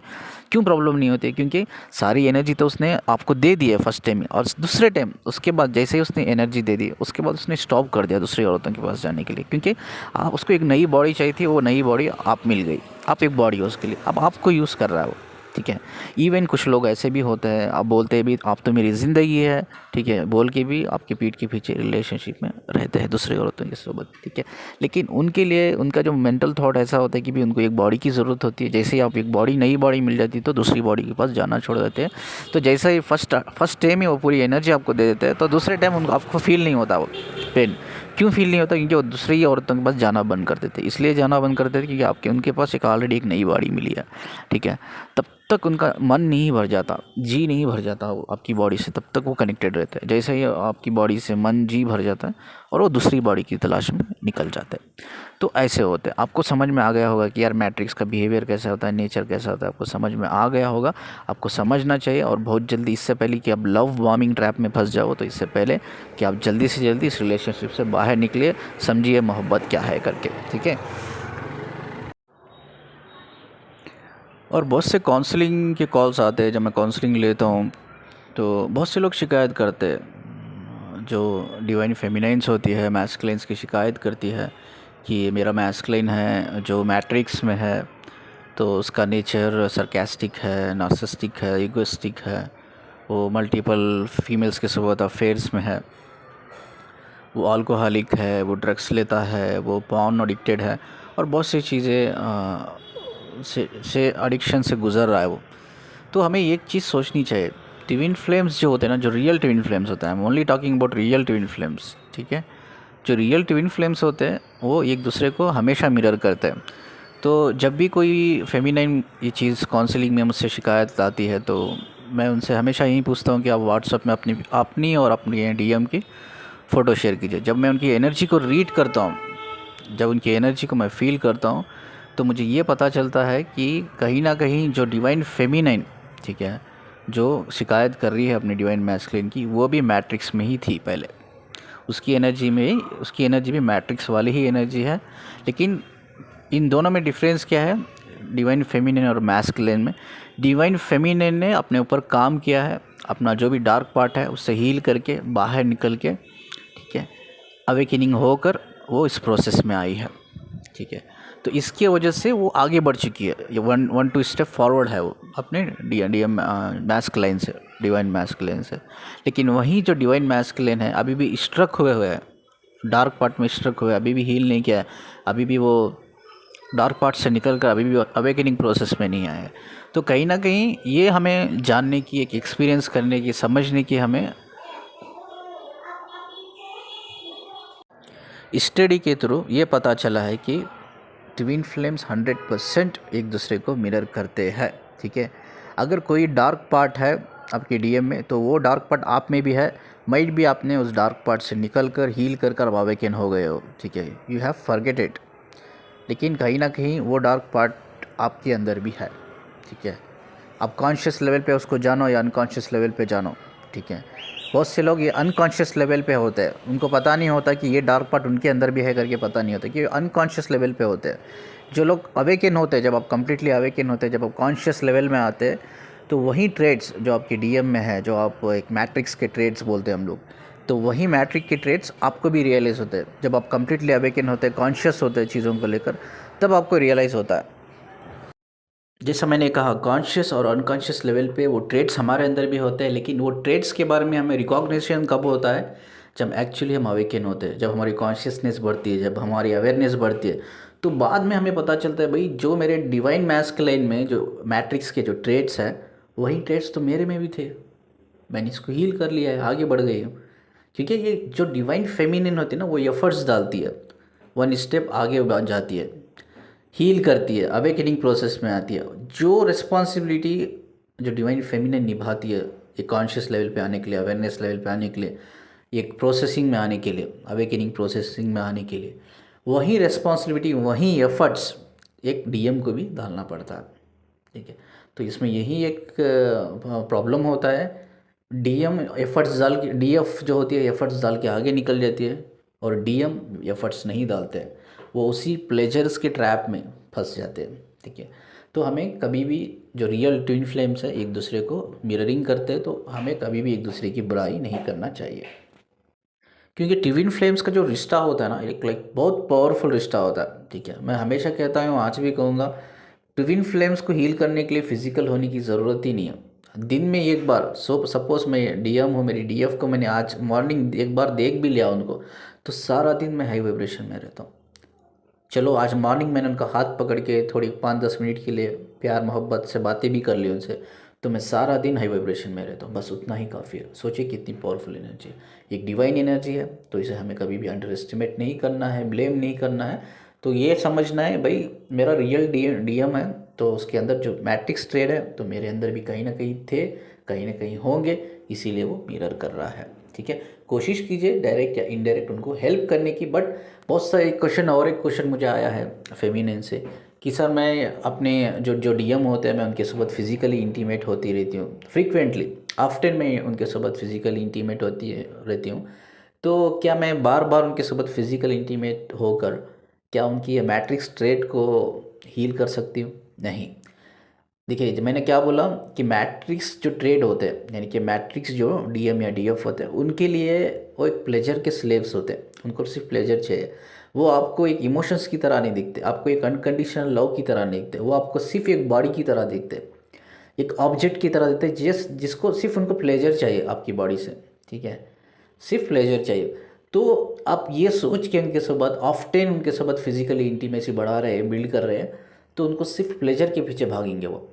क्यों प्रॉब्लम नहीं होती है? क्योंकि सारी एनर्जी तो उसने आपको दे दी है फर्स्ट टाइम में, और दूसरे टाइम उसके बाद जैसे ही उसने एनर्जी दे दी उसके बाद उसने स्टॉप कर दिया दूसरी औरतों के पास जाने के लिए, क्योंकि आप उसको एक नई बॉडी चाहिए थी, वो नई बॉडी आप मिल गई, आप एक बॉडी हो उसके लिए, अब आपको यूज़ कर रहा है वो। ठीक है। इवन कुछ लोग ऐसे भी होते हैं, आप बोलते हैं भी आप तो मेरी ज़िंदगी है, ठीक है, बोल के भी आपकी पीठ के पीछे रिलेशनशिप में रहते हैं दूसरी औरतों के साथ। ठीक है। लेकिन उनके लिए उनका जो मेंटल थॉट ऐसा होता है कि भी उनको एक बॉडी की ज़रूरत होती है। जैसे ही आप एक बॉडी, नई बॉडी मिल जाती है तो दूसरी बॉडी के पास जाना छोड़ देते हैं। तो जैसे ही फर्स्ट टाइम ही वो पूरी एनर्जी आपको दे देते हैं, तो दूसरे टाइम उनको आपको फील नहीं होता वो पेन। क्यों फील नहीं होता? क्योंकि वो दूसरी औरतों के पास जाना बंद कर देते, इसलिए जाना बंद कर देते क्योंकि आपके उनके पास एक ऑलरेडी एक नई बॉडी मिली है। ठीक है। तब तक उनका मन नहीं भर जाता, जी नहीं भर जाता वो आपकी बॉडी से, तब तक वो कनेक्टेड रहते हैं। जैसे ही आपकी बॉडी से मन, जी भर जाता है और वो दूसरी बॉडी की तलाश में निकल जाते हैं। तो ऐसे होते हैं। आपको समझ में आ गया होगा कि यार मैट्रिक्स का बिहेवियर कैसा होता है, नेचर कैसा होता है, आपको समझ में आ गया होगा। आपको समझना चाहिए और बहुत जल्दी, इससे पहले कि आप लव बॉम्बिंग ट्रैप में फंस जाओ, तो इससे पहले कि आप जल्दी से जल्दी इस रिलेशनशिप से बाहर निकलिए, समझिए मोहब्बत क्या है करके। ठीक है। और बहुत से काउंसलिंग के कॉल्स आते हैं, जब मैं काउंसलिंग लेता हूँ तो बहुत से लोग शिकायत करते हैं, जो डिवाइन फेमिनाइंस होती है मैस्कुलिन्स की शिकायत करती है कि ये मेरा मैस्कुलिन है जो मैट्रिक्स में है, तो उसका नेचर सरकास्टिक है, नार्सिसिस्टिक है, इगोइस्टिक है, वो मल्टीपल फीमेल्स के साथ अफेयर्स में है, वो अल्कोहलिक है, वो ड्रग्स लेता है, वो पॉर्न एडिक्टेड है और बहुत सी चीज़ें से एडिक्शन से गुज़र रहा है वो। तो हमें एक चीज़ सोचनी चाहिए, ट्विन फ्लेम्स जो होते हैं ना, जो रियल ट्विन फ्लेम्स होते हैं, I am only talking about real twin flames. ठीक है। जो रियल ट्विन फ्लेम्स होते हैं वो एक दूसरे को हमेशा मिरर करते हैं। तो जब भी कोई फेमिनाइन ये चीज़ काउंसलिंग में मुझसे शिकायत आती है तो मैं उनसे हमेशा यही पूछता हूँ कि आप व्हाट्सएप में अपनी और अपनी डीएम की फ़ोटो शेयर कीजिए। जब मैं उनकी एनर्जी को रीड करता हूँ, जब उनकी एनर्जी को मैं फ़ील करता हूँ, तो मुझे ये पता चलता है कि कहीं ना कहीं जो डिवाइन फेमिनाइन, ठीक है, जो शिकायत कर रही है अपनी डिवाइन मैस्कुलिन की, वो भी मैट्रिक्स में ही थी पहले। उसकी एनर्जी भी मैट्रिक्स वाली ही एनर्जी है। लेकिन इन दोनों में डिफरेंस क्या है, डिवाइन फेमिनिन और मैस्कुलिन में? डिवाइन फेमिनिन ने अपने ऊपर काम किया है, अपना जो भी डार्क पार्ट है उससे हील करके बाहर निकल के, ठीक है, अवेकनिंग होकर वो इस प्रोसेस में आई है, ठीक है। तो इसकी वजह से वो आगे बढ़ चुकी है, ये 1-2 स्टेप फॉरवर्ड है वो अपने डीएम मैस्कुलिन से, डिवाइन मैस्कुलिन से। लेकिन वहीं जो डिवाइन मैस्कुलिन है अभी भी स्ट्रक हुए हैं, डार्क पार्ट में स्ट्रक हुए, अभी भी हील नहीं किया है, अभी भी वो डार्क पार्ट से निकल कर अभी भी अवेकनिंग प्रोसेस में नहीं आया है। तो कहीं ना कहीं ये हमें जानने की, एक एक्सपीरियंस करने की, समझने की, हमें स्टडी के थ्रू ये पता चला है कि ट्विन फ्लेम्स 100% एक दूसरे को मिरर करते हैं, ठीक है। अगर कोई डार्क पार्ट है आपके डीएम में तो वो डार्क पार्ट आप में भी है, माइट भी आपने उस डार्क पार्ट से निकल कर हील कर कर अवेकन हो गए हो, ठीक है, यू हैव फॉरगेट इट। लेकिन कहीं ना कहीं वो डार्क पार्ट आपके अंदर भी है, ठीक है। आप कॉन्शियस लेवल पे उसको जानो या अनकॉन्शियस लेवल पे जानो, ठीक है। बहुत से लोग ये अनकॉन्शियस लेवल पे होते हैं, उनको पता नहीं होता कि ये डार्क पार्ट उनके अंदर भी है करके, पता नहीं होता कि अनकॉन्शियस लेवल पे होते हैं। जो लोग अवेकन होते हैं, जब आप कंप्लीटली अवेकन होते हैं, जब आप कॉन्शियस लेवल में आते हैं, तो वही ट्रेड्स जो आपकी डीएम में है, जो आप एक मैट्रिक्स के ट्रेड्स बोलते हैं हम लोग, तो वही मैट्रिक के ट्रेड्स आपको भी रियलाइज़ होते हैं। जब आप कंप्लीटली अवेकन होते हैं, कॉन्शियस होते हैं चीज़ों को लेकर, तब आपको रियलाइज़ होता है। जैसा मैंने कहा, कॉन्शियस और अनकॉन्शियस लेवल पे वो ट्रेड्स हमारे अंदर भी होते हैं, लेकिन वो ट्रेड्स के बारे में हमें रिकॉग्निशन कब होता है? जब एक्चुअली हम अवेकन होते हैं, जब हमारी कॉन्शियसनेस बढ़ती है, जब हमारी अवेयरनेस बढ़ती है, तो बाद में हमें पता चलता है भाई जो मेरे डिवाइन मैस्कुलिन में जो मैट्रिक्स के जो ट्रेड्स हैं, वही ट्रेड्स तो मेरे में भी थे, मैंने इसको हील कर लिया है, आगे बढ़ गई हूँ। क्योंकि ये जो डिवाइन फेमिनिन होती है ना, वो एफर्ट्स डालती है, 1 स्टेप आगे बढ़ जाती है, हील करती है, अवेकनिंग प्रोसेस में आती है। जो रिस्पॉन्सिबिलिटी जो डिवाइन फेमिनिन निभाती है एक कॉन्शियस लेवल पे आने के लिए, अवेयरनेस लेवल पे आने के लिए, एक प्रोसेसिंग में आने के लिए, अवेकनिंग प्रोसेसिंग में आने के लिए, वही रिस्पॉन्सिबिलिटी, वही एफर्ट्स एक डीएम को भी डालना पड़ता है, ठीक है। तो इसमें यही एक प्रॉब्लम होता है, डीएम एफर्ट्स डाल के, डीएफ जो होती है एफर्ट्स डाल के आगे निकल जाती है, और डीएम एफर्ट्स नहीं डालते हैं, वो उसी प्लेजर्स के ट्रैप में फंस जाते हैं, ठीक है। तो हमें कभी भी, जो रियल ट्विन फ्लेम्स है एक दूसरे को मिररिंग करते हैं, तो हमें कभी भी एक दूसरे की बुराई नहीं करना चाहिए। क्योंकि ट्विन फ्लेम्स का जो रिश्ता होता है ना, एक लाइक बहुत पावरफुल रिश्ता होता है, ठीक है। मैं हमेशा कहता हूँ, आज भी कहूँगा, ट्विन फ्लेम्स को हील करने के लिए फिजिकल होने की ज़रूरत ही नहीं है। दिन में एक बार, सपोज मैं डीएम हूँ, मेरी डीएफ को मैंने आज मॉर्निंग एक बार देख भी लिया उनको, तो सारा दिन मैं हाई वाइब्रेशन में रहता हूँ। चलो आज मॉर्निंग मैंने उनका हाथ पकड़ के थोड़ी 5-10 मिनट के लिए प्यार मोहब्बत से बातें भी कर ली उनसे, तो मैं सारा दिन हाई वाइब्रेशन में रहता हूँ, बस उतना ही काफ़ी है। सोचिए कितनी पावरफुल एनर्जी है, एक डिवाइन एनर्जी है, तो इसे हमें कभी भी अंडर एस्टिमेट नहीं करना है, ब्लेम नहीं करना है। तो ये समझना है भाई, मेरा रियल डीएम है, तो उसके अंदर जो मैट्रिक्स ट्रेड है, तो मेरे अंदर भी कहीं ना कहीं थे, कहीं ना कहीं होंगे, इसीलिए वो मिरर कर रहा है, ठीक है। कोशिश कीजिए डायरेक्ट या इनडायरेक्ट उनको हेल्प करने की। बट बहुत सा एक क्वेश्चन मुझे आया है फेमिनिन से कि सर मैं अपने जो डीएम होते हैं, मैं उनके साथ फिज़िकली इंटीमेट होती रहती हूँ फ्रीक्वेंटली, आफ्टर मैं उनके साथ फिज़िकली इंटीमेट रहती हूँ, तो क्या मैं बार बार उनके साथ फिज़िकल इंटीमेट होकर क्या उनकी मैट्रिक्स ट्रेड को हील कर सकती हूँ? नहीं। देखिए मैंने क्या बोला कि मैट्रिक्स जो ट्रेड होते हैं, यानी कि मैट्रिक्स जो डीएम या डीएफ होते हैं, उनके लिए वो एक प्लेजर के स्लेव्स होते हैं, उनको सिर्फ प्लेजर चाहिए। वो आपको एक इमोशंस की तरह नहीं दिखते, आपको एक अनकंडीशनल लव की तरह नहीं दिखते, वो आपको सिर्फ एक बॉडी की तरह दिखते, एक ऑब्जेक्ट की तरह दिखते, जिसको सिर्फ उनको प्लेजर चाहिए आपकी बॉडी से, ठीक है, सिर्फ प्लेजर चाहिए। तो आप ये सोच के उनके साथ ऑफ्टेन उनके साथ फिजिकली इंटीमेसी बढ़ा रहे हैं, बिल्ड कर रहे हैं, तो उनको सिर्फ प्लेजर के पीछे भागेंगे, वो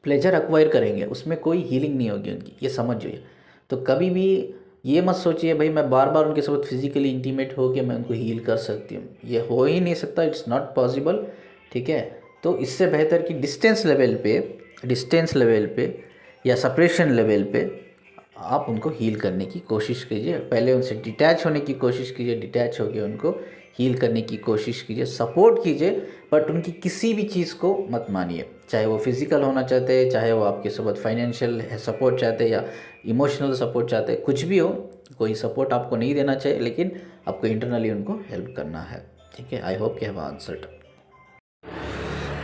प्लेजर एक्वायर करेंगे, उसमें कोई हीलिंग नहीं होगी उनकी, ये समझ जाइए। तो कभी भी ये मत सोचिए भाई मैं बार बार उनके साथ फिजिकली इंटीमेट हो के मैं उनको हील कर सकती हूँ, ये हो ही नहीं सकता, इट्स नॉट पॉसिबल, ठीक है। तो इससे बेहतर कि डिस्टेंस लेवल पे या सेपरेशन लेवल पे आप उनको हील करने की कोशिश कीजिए। पहले उनसे डिटैच होने की कोशिश कीजिए, डिटैच होकर उनको हील करने की कोशिश कीजिए, सपोर्ट कीजिए, बट उनकी किसी भी चीज़ को मत मानिए, चाहे वो फिज़िकल होना चाहते हैं, चाहे वो आपके साथ फाइनेंशियल सपोर्ट चाहते हैं या इमोशनल सपोर्ट चाहते हैं, कुछ भी हो, कोई सपोर्ट आपको नहीं देना चाहिए, लेकिन आपको इंटरनली उनको हेल्प करना है, ठीक है। I hope you have answered.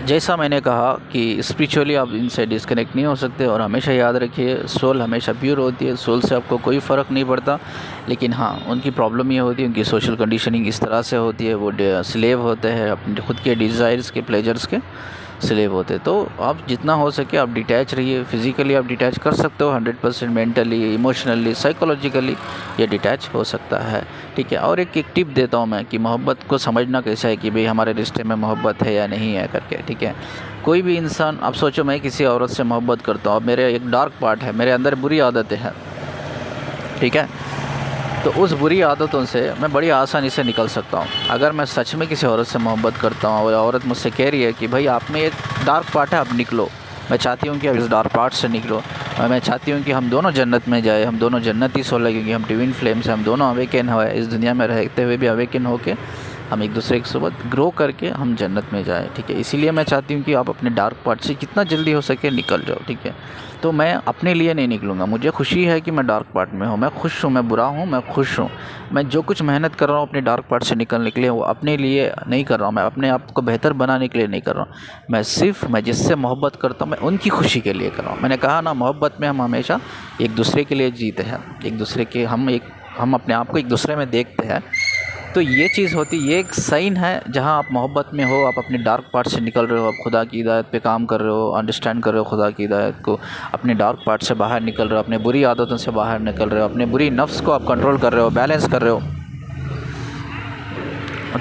जैसा मैंने कहा कि स्पिरिचुअली आप इनसे डिस्कनेक्ट नहीं हो सकते, और हमेशा याद रखिए सोल हमेशा प्योर होती है, सोल से आपको कोई फ़र्क नहीं पड़ता। लेकिन हाँ, उनकी प्रॉब्लम ये होती है, उनकी सोशल कंडीशनिंग इस तरह से होती है, वो स्लेव होते हैं अपने खुद के डिज़ायर्स के, प्लेजर्स के स्लेव होते हैं। तो आप जितना हो सके आप डिटैच रहिए। फिज़िकली आप डिटैच कर सकते हो 100%, मेंटली, इमोशनली, साइकोलॉजिकली ये डिटैच हो सकता है, ठीक है। और एक टिप देता हूँ मैं कि मोहब्बत को समझना कैसा है कि भाई हमारे रिश्ते में मोहब्बत है या नहीं है करके, ठीक है। कोई भी इंसान, आप सोचो मैं किसी औरत से मोहब्बत करता हूँ, अब मेरे एक डार्क पार्ट है, मेरे अंदर बुरी आदतें हैं, ठीक है। तो उस बुरी आदतों से मैं बड़ी आसानी से निकल सकता हूँ। अगर मैं सच में किसी औरत से मोहब्बत करता हूँ और औरत मुझसे कह रही है कि भाई आप में एक डार्क पार्ट है, आप निकलो, मैं चाहती हूँ कि आप इस डार्क पार्ट से निकलो, मैं चाहती हूँ कि हम दोनों जन्नत में जाए, हम दोनों जन्नती सोल है, क्योंकि हम ट्विन फ्लेम्स हैं, हम दोनों अवेकन हुए इस दुनिया में रहते हुए भी अवेकन होके हम एक दूसरे के साथ ग्रो करके हम जन्नत में जाए, ठीक है। इसीलिए मैं चाहती हूँ कि आप अपने डार्क पार्ट से जितना जल्दी हो सके निकल जाओ, ठीक है। तो मैं अपने लिए नहीं निकलूँगा, मुझे खुशी है कि मैं डार्क पार्ट में हूँ, मैं खुश हूँ, मैं बुरा हूँ, मैं खुश हूँ। मैं जो कुछ मेहनत कर रहा हूँ अपने डार्क पार्ट से निकलने के लिए, वो अपने लिए नहीं कर रहा हूँ, मैं अपने आप को बेहतर बनाने के लिए नहीं कर रहा हूँ। मैं जिससे मोहब्बत करता हूँ मैं उनकी खुशी के लिए कर रहा हूँ। मैंने कहा ना, मोहब्बत में हम हमेशा एक दूसरे के लिए जीते हैं, एक दूसरे के हम अपने आप को एक दूसरे में देखते हैं। तो ये चीज़ होती, ये एक साइन है जहाँ आप मोहब्बत में हो, आप अपने डार्क पार्ट से निकल रहे हो, आप खुदा की हिदायत पे काम कर रहे हो, अंडरस्टैंड कर रहे हो खुदा की हिदायत को, अपने डार्क पार्ट से बाहर निकल रहे हो, अपने बुरी आदतों से बाहर निकल रहे हो, अपने बुरी नफ्स को आप कंट्रोल कर रहे हो, बैलेंस कर रहे हो।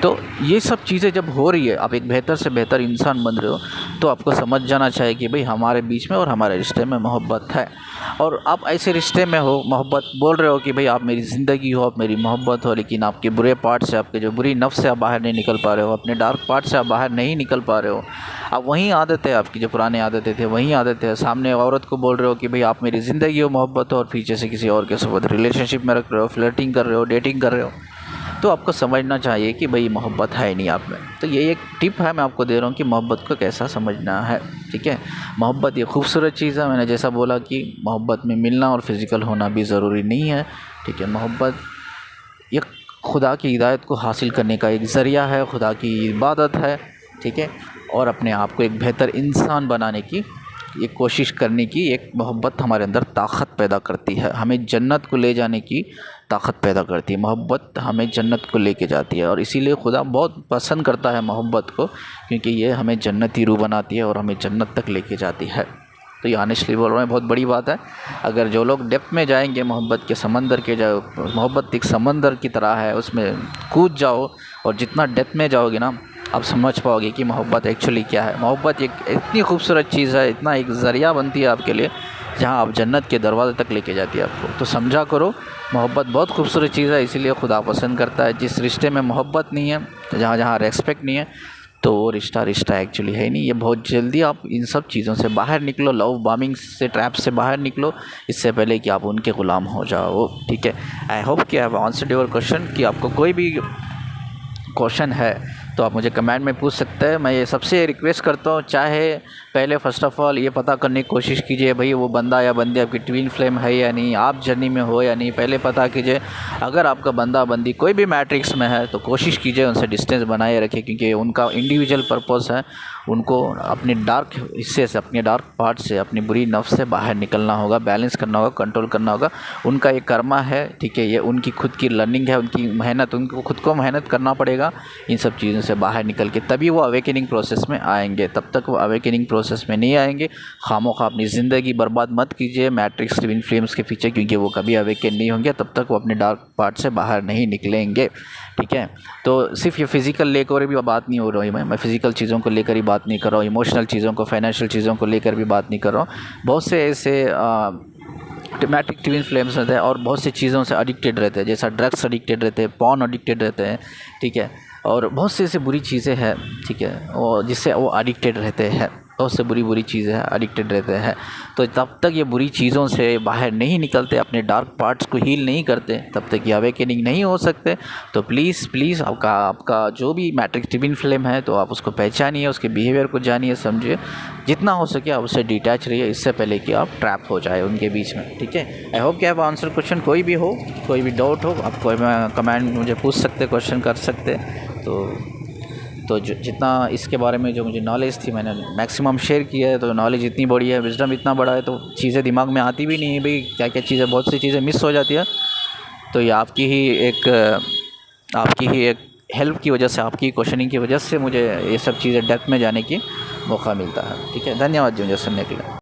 तो ये सब चीज़ें जब हो रही है, आप एक बेहतर से बेहतर इंसान बन रहे हो, तो आपको समझ जाना चाहिए कि भाई हमारे बीच में और हमारे रिश्ते में मोहब्बत है। और आप ऐसे रिश्ते में हो, मोहब्बत बोल रहे हो कि भाई आप मेरी ज़िंदगी हो, आप मेरी मोहब्बत हो, लेकिन आपके बुरे पार्ट से, आपके जो बुरी नफ्स से आप बाहर नहीं निकल पा रहे हो, अपने डार्क पार्ट से आप बाहर नहीं निकल पा रहे हो। अब वही आदत है आपकी, जो पुरानी आदतें थे वही आदत है। सामने औरत को बोल रहे हो कि भाई आप मेरी ज़िंदगी हो, मोहब्बत हो, और पीछे से किसी और के साथ रिलेशनशिप में रख रहे हो, फ्लर्टिंग कर रहे हो, डेटिंग कर रहे हो। तो आपको समझना चाहिए कि भाई मोहब्बत है नहीं आप में। तो ये एक टिप है मैं आपको दे रहा हूँ कि मोहब्बत को कैसा समझना है, ठीक है। मोहब्बत ये खूबसूरत चीज़ है, मैंने जैसा बोला कि मोहब्बत में मिलना और फिज़िकल होना भी ज़रूरी नहीं है, ठीक है। मोहब्बत ये खुदा की हिदायत को हासिल करने का एक ज़रिया है, खुदा की इबादत है, ठीक है। और अपने आप को एक बेहतर इंसान बनाने की एक कोशिश करने की एक मोहब्बत हमारे अंदर ताकत पैदा करती है, हमें जन्नत को ले जाने की ताकत पैदा करती है। मोहब्बत हमें जन्नत को लेके जाती है, और इसीलिए खुदा बहुत पसंद करता है मोहब्बत को, क्योंकि ये हमें जन्नती रूह बनाती है और हमें जन्नत तक लेके जाती है। तो ये ऑनेस्टली बोल रहा हूँ, बहुत बड़ी बात है। अगर जो लोग डेप्थ में जाएंगे मोहब्बत के समंदर के, जो मोहब्बत एक समंदर की तरह है, उसमें कूद जाओ, और जितना डेप्थ में जाओगे ना, आप समझ पाओगे कि मोहब्बत एक्चुअली क्या है। मोहब्बत एक इतनी खूबसूरत चीज़ है, इतना एक ज़रिया बनती है आपके लिए, जहाँ आप जन्नत के दरवाजे तक लेके जाती है आपको। तो समझा करो, मोहब्बत बहुत खूबसूरत चीज़ है, इसीलिए खुदा पसंद करता है। जिस रिश्ते में मोहब्बत नहीं है, जहाँ जहाँ रेस्पेक्ट नहीं है, तो वो रिश्ता एक्चुअली है नहीं। ये बहुत जल्दी आप इन सब चीज़ों से बाहर निकलो, लव बॉम्बिंग से, ट्रैप से बाहर निकलो, इससे पहले कि आप उनके ग़ुलाम हो जाओ, ठीक है। आई होप कि I have answered your question. कि आपको कोई भी क्वेश्चन है तो आप मुझे कमेंट में पूछ सकते हैं। मैं ये सबसे रिक्वेस्ट करता हूँ, चाहे पहले फ़र्स्ट ऑफ़ ऑल ये पता करने की कोशिश कीजिए भाई वो बंदा या बंदी आपकी ट्विन फ्लेम है या नहीं, आप जर्नी में हो या नहीं, पहले पता कीजिए। अगर आपका बंदा बंदी कोई भी मैट्रिक्स में है तो कोशिश कीजिए उनसे डिस्टेंस बनाए रखें, क्योंकि उनका इंडिविजुअल पर्पस है, उनको अपने डार्क हिस्से से, अपने डार्क पार्ट से, अपनी बुरी नफ्स से बाहर निकलना होगा, बैलेंस करना होगा, कंट्रोल करना होगा। उनका एक कर्मा है, ठीक है, ये उनकी खुद की लर्निंग है, उनकी मेहनत, उनको खुद को मेहनत करना पड़ेगा इन सब चीज़ों से बाहर निकल के, तभी वो अवेकनिंग प्रोसेस में आएंगे। तब तक वो अवेकनिंग प्रोसेस में नहीं आएंगे। खामोखा अपनी ज़िंदगी बर्बाद मत कीजिए मैट्रिक्स ट्विन फ्लेम्स के पीछे, क्योंकि वो कभी अवेकन नहीं होंगे, तब तक वो अपने डार्क पार्ट से बाहर नहीं निकलेंगे, ठीक है। तो सिर्फ ये फिज़िकल लेकर भी बात नहीं हो रही, मैं फ़िज़िकल चीज़ों को लेकर ही बात नहीं कर रहा हूँ, इमोशनल चीज़ों को, फाइनेंशियल चीज़ों को लेकर भी बात नहीं कर रहा हूँ। बहुत से ऐसे मैट्रिक ट्विन फ्लेम्स रहते हैं और बहुत सी चीज़ों से एडिक्टेड रहते हैं, जैसा ड्रग्स एडिक्टेड रहते हैं, पॉर्न एडिक्टेड रहते हैं, ठीक है, और बहुत से ऐसे बुरी चीज़ें हैं, ठीक है, और जिससे वो एडिक्टेड रहते हैं, बहुत से बुरी चीज़ें हैं, एडिक्टेड रहते हैं। तो तब तक ये बुरी चीज़ों से बाहर नहीं निकलते, अपने डार्क पार्ट्स को हील नहीं करते, तब तक ये अवेकनिंग नहीं हो सकते। तो प्लीज़ आपका जो भी मैट्रिक्स ट्विन फ्लेम है, तो आप उसको पहचानिए, उसके बिहेवियर को जानिए, समझिए, जितना हो सके आप उससे डिटैच रहिए, इससे पहले कि आप ट्रैप हो जाए उनके बीच में, ठीक है। आई होप कि आप आंसर क्वेश्चन कोई भी हो, कोई भी डाउट हो, आप कोई कमेंट मुझे पूछ सकते, क्वेश्चन कर सकते। तो तो जो जितना इसके बारे में जो मुझे नॉलेज थी मैंने मैक्सिमम शेयर किया है। तो नॉलेज इतनी बड़ी है, विज़डम इतना बड़ा है, तो चीज़ें दिमाग में आती भी नहीं है भाई, क्या क्या चीज़ें, बहुत सी चीज़ें मिस हो जाती है। तो ये आपकी ही एक हेल्प की वजह से, आपकी क्वेश्चनिंग की वजह से मुझे ये सब चीज़ें डेप्थ में जाने की मौका मिलता है। ठीक है, धन्यवाद जी मुझे सुनने के लिए।